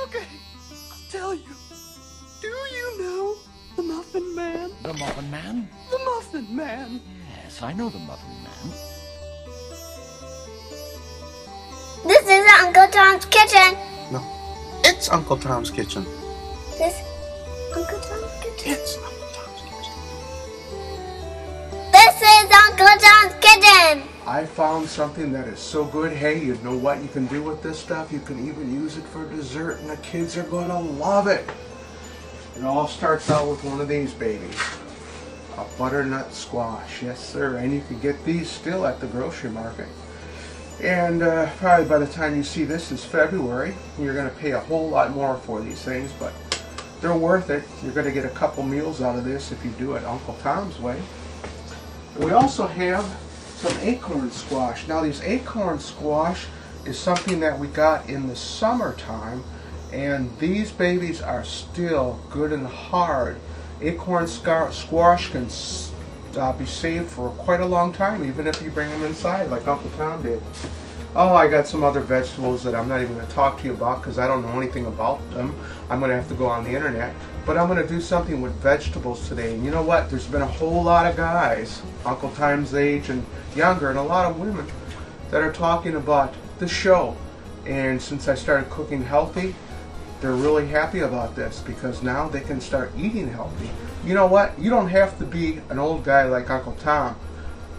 Okay, I'll tell you. Do you know the Muffin Man? The Muffin Man? The Muffin Man. Yes, I know the Muffin Man. This is Uncle Tom's kitchen. No, it's Uncle Tom's kitchen. This Uncle Tom's kitchen. It's Uncle Tom's kitchen. This is Uncle Tom's kitchen. I found something that is so good. Hey, you know what you can do with this stuff? You can even use it for dessert, and the kids are going to love it. It all starts out with one of these babies. A butternut squash. Yes, sir. And you can get these still at the grocery market. And probably by the time you see this is February, you're going to pay a whole lot more for these things, but they're worth it. You're going to get a couple meals out of this if you do it Uncle Tom's way. And we also have some acorn squash. Now these acorn squash is something that we got in the summertime, and these babies are still good and hard. Acorn squash can be saved for quite a long time, even if you bring them inside like Uncle Tom did. Oh, I got some other vegetables that I'm not even going to talk to you about because I don't know anything about them. I'm going to have to go on the internet. But I'm going to do something with vegetables today. And you know what? There's been a whole lot of guys, Uncle Tom's age and younger, and a lot of women that are talking about the show. And since I started cooking healthy, they're really happy about this because now they can start eating healthy. You know what? You don't have to be an old guy like Uncle Tom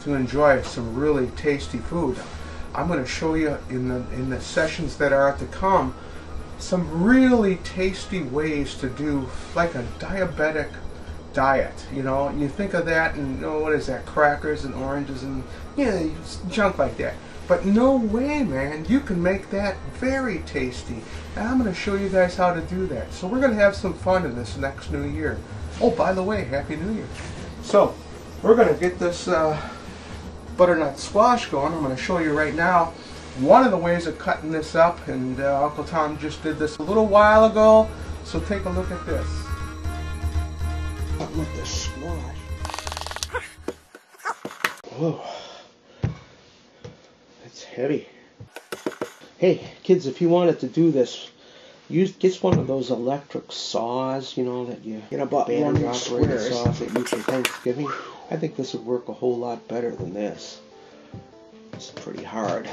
to enjoy some really tasty food. I'm going to show you in the sessions that are to come some really tasty ways to do like a diabetic diet. You know, you think of that and what is that? Crackers and oranges and junk like that. But no way, man, you can make that very tasty. And I'm going to show you guys how to do that. So we're going to have some fun in this next new year. Oh, by the way, Happy New Year. So we're going to get this butternut squash going. I'm going to show you right now one of the ways of cutting this up, and Uncle Tom just did this a little while ago, so take a look at this. Cutting with this squash. Whoa, that's heavy. Hey kids, if you wanted to do this, get one of those electric saws, you know, that you get about battery operated saws that you for Thanksgiving. I think this would work a whole lot better than this. It's pretty hard.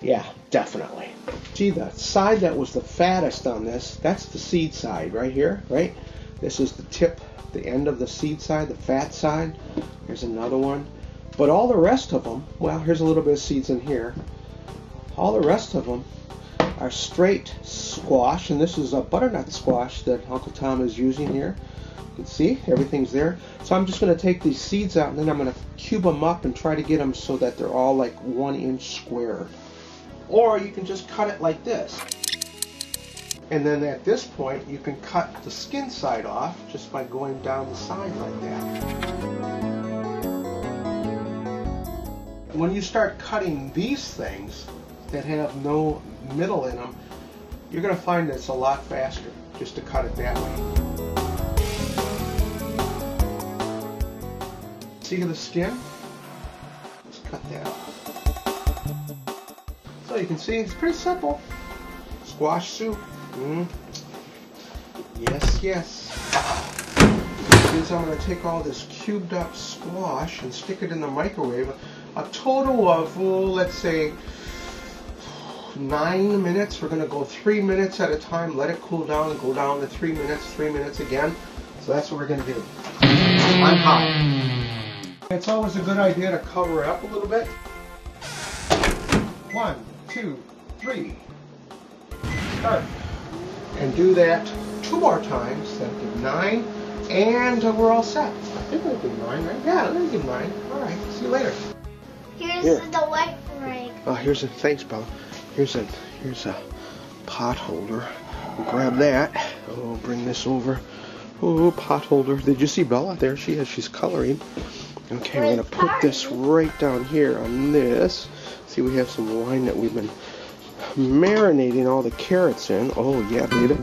Yeah, definitely. See, the side that was the fattest on this, that's the seed side right here, right? This is the tip, the end of the seed side, the fat side. Here's another one. But all the rest of them, well, here's a little bit of seeds in here. All the rest of them are straight squash, and this is a butternut squash that Uncle Tom is using here. You can see everything's there. So I'm just going to take these seeds out, and then I'm going to cube them up and try to get them so that they're all like 1 inch square. Or you can just cut it like this. And then at this point you can cut the skin side off just by going down the side like that. When you start cutting these things that have no middle in them, you're going to find that it's a lot faster just to cut it that way. See the skin? Let's cut that off. So you can see it's pretty simple. Squash soup. Yes, yes. Is I'm going to take all this cubed up squash and stick it in the microwave. A total of, let's say, 9 minutes. We're going to go 3 minutes at a time, let it cool down, and go down to 3 minutes again. So that's what we're going to do. On high. It's always a good idea to cover it up a little bit. 1, 2, 3. Start. And do that 2 more times. That'll give 9. And we're all set. I think we'll give 9, right? Yeah, we'll give 9. Alright, see you later. Here's the white ring. Oh, here's a, thanks, Bella. Here's a pot holder. We'll grab that. Oh, bring this over. Oh, pot holder. Did you see Bella? There she is. She's coloring. Okay, we're going to put this right down here on this. See, we have some wine that we've been marinating all the carrots in. Oh, yeah, baby.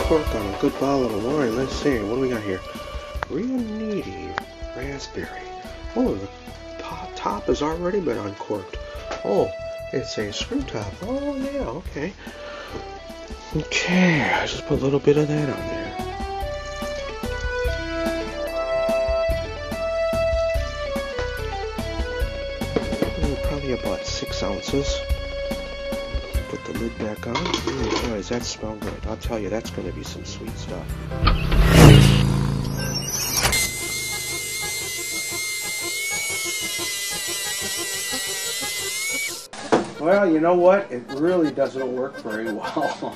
Cork on a good bottle of wine. Let's see, what do we got here? Real needy raspberry. Oh, the top has already been uncorked. Oh, it's a screw top. Oh, yeah, okay. Okay, I just put a little bit of that on there. Probably about 6 ounces. Put the lid back on. Boy, does that smell good. I'll tell you, that's going to be some sweet stuff. Well, you know what? It really doesn't work very well.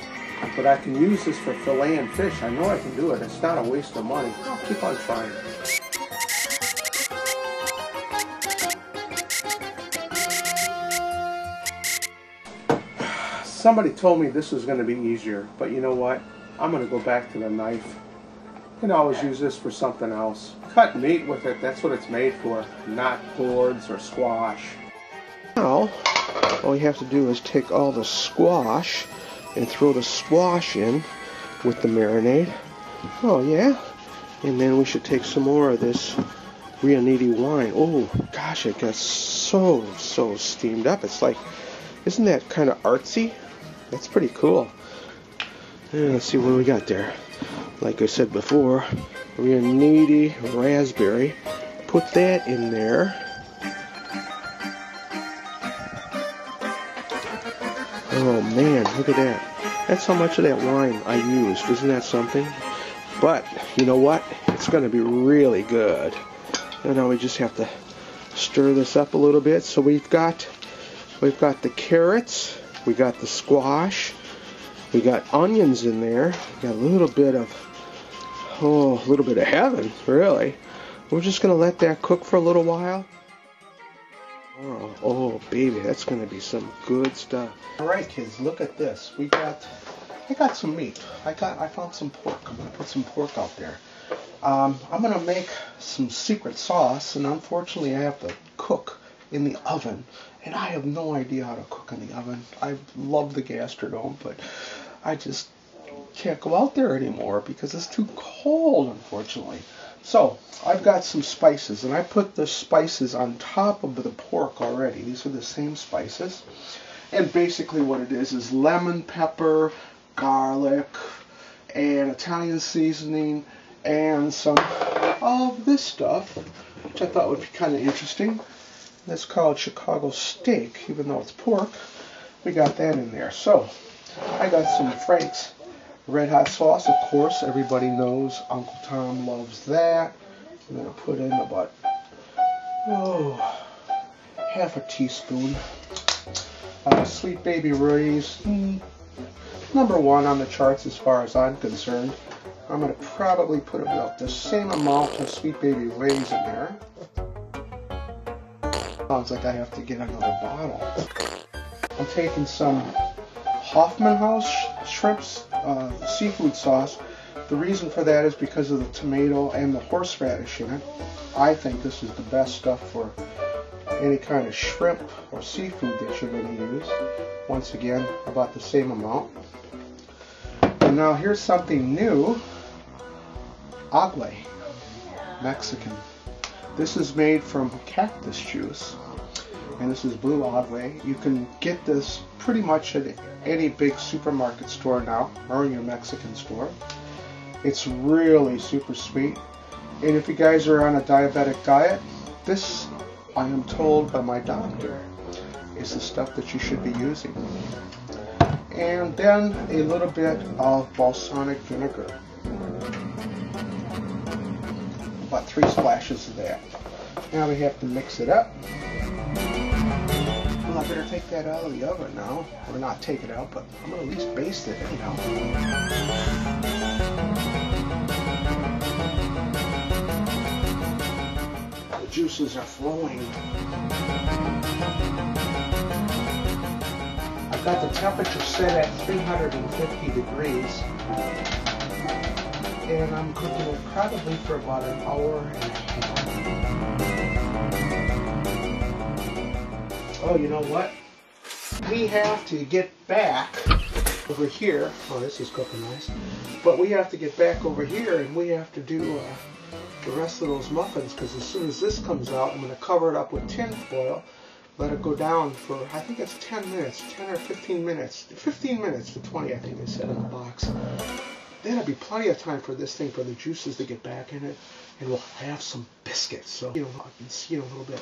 But I can use this for filleting fish. I know I can do it. It's not a waste of money. I'll keep on trying. Somebody told me this was going to be easier, but you know what? I'm going to go back to the knife. You can always use this for something else. Cut meat with it, that's what it's made for, not boards or squash. Now, all you have to do is take all the squash and throw the squash in with the marinade. Oh yeah? And then we should take some more of this real needy wine. Oh gosh, it gets so steamed up. It's like, isn't that kind of artsy? That's pretty cool. And let's see what we got there. Like I said before, real needy raspberry. Put that in there. Oh man, look at that. That's how much of that wine I used. Isn't that something? But you know what? It's going to be really good. And now we just have to stir this up a little bit. So we've got the carrots, we got the squash, we got onions in there, we got a little bit of heaven, really. We're just going to let that cook for a little while. Oh baby, that's going to be some good stuff. Alright kids, look at this. I got some meat. I found some pork. I'm going to put some pork out there. I'm going to make some secret sauce, and unfortunately I have to cook in the oven. And I have no idea how to cook in the oven. I love the Gastrodome, but I just can't go out there anymore because it's too cold, unfortunately. So, I've got some spices, and I put the spices on top of the pork already. These are the same spices. And basically what it is lemon pepper, garlic, and Italian seasoning, and some of this stuff, which I thought would be kind of interesting. That's called Chicago steak, even though it's pork. We got that in there. So, I got some Frank's Red Hot sauce, of course. Everybody knows Uncle Tom loves that. I'm going to put in about, half a teaspoon. Sweet Baby Ray's, #1 on the charts as far as I'm concerned. I'm going to probably put about the same amount of Sweet Baby Ray's in there. Sounds like I have to get another bottle. I'm taking some Hoffman House shrimps seafood sauce. The reason for that is because of the tomato and the horseradish in it. I think this is the best stuff for any kind of shrimp or seafood that you're going to use. Once again, about the same amount. And now here's something new. Agua, Mexican. This is made from cactus juice, and this is blue agua. You can get this pretty much at any big supermarket store now, or in your Mexican store. It's really super sweet. And if you guys are on a diabetic diet, this, I am told by my doctor, is the stuff that you should be using. And then a little bit of balsamic vinegar. About 3 splashes of that. Now we have to mix it up. Well, I better take that out of the oven now. Or not take it out, but I'm going to at least baste it anyhow. juices are flowing. I've got the temperature set at 350 degrees. And I'm cooking it probably for about an hour and a half. Oh, you know what? We have to get back over here. Oh, this is cooking nice. But we have to get back over here and we have to do the rest of those muffins, because as soon as this comes out, I'm going to cover it up with tin foil, let it go down for, I think it's 10 minutes, 10 or 15 minutes. 15 minutes to 20, I think they said in the box. Then there'll be plenty of time for this thing, for the juices to get back in it, and we'll have some biscuits. So, you know, I can see it a little bit.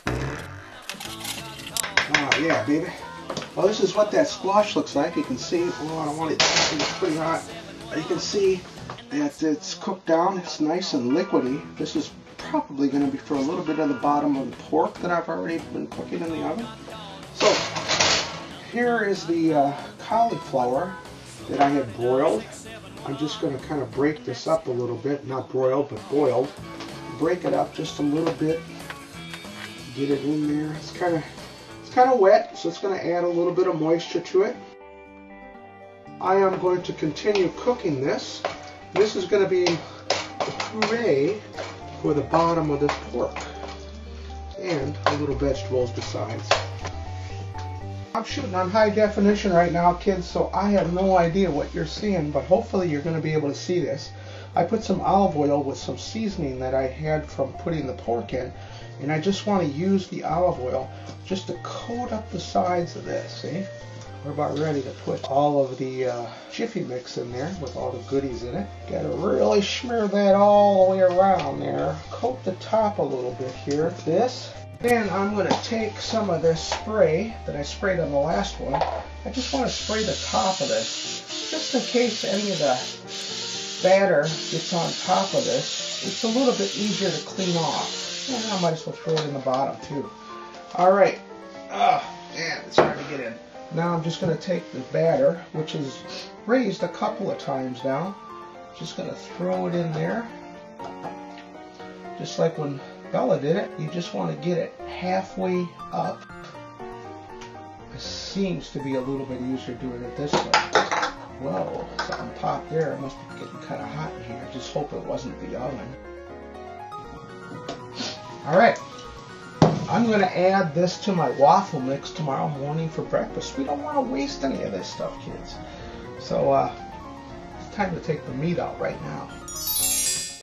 Oh, yeah, baby. Well, this is what that squash looks like. You can see, oh, I don't want it, it's pretty hot. You can see that it's cooked down. It's nice and liquidy. This is probably going to be for a little bit of the bottom of the pork that I've already been cooking in the oven. So, here is the cauliflower that I had broiled. I'm just going to kind of break this up a little bit, not broiled, but boiled. Break it up just a little bit. Get it in there. It's kind of wet, so it's going to add a little bit of moisture to it. I am going to continue cooking this. This is going to be the puree for the bottom of this pork, and a little vegetables besides. I'm shooting on high definition right now, kids, so I have no idea what you're seeing, but hopefully you're going to be able to see this. I put some olive oil with some seasoning that I had from putting the pork in, and I just want to use the olive oil just to coat up the sides of this, see? We're about ready to put all of the Jiffy mix in there with all the goodies in it. Got to really smear that all the way around there. Coat the top a little bit here, this. Then I'm going to take some of this spray that I sprayed on the last one. I just want to spray the top of this, just in case any of the batter gets on top of this. It's a little bit easier to clean off. And I might as well throw it in the bottom too. Alright. Oh, man, it's hard to get in. Now I'm just going to take the batter, which is raised a couple of times now. Just going to throw it in there. Just like when Bella did it, you just want to get it halfway up. It seems to be a little bit easier doing it this way. Whoa, something popped there. It must be getting kind of hot in here. I just hope it wasn't the oven. Alright, I'm going to add this to my waffle mix tomorrow morning for breakfast. We don't want to waste any of this stuff, kids. So, it's time to take the meat out right now.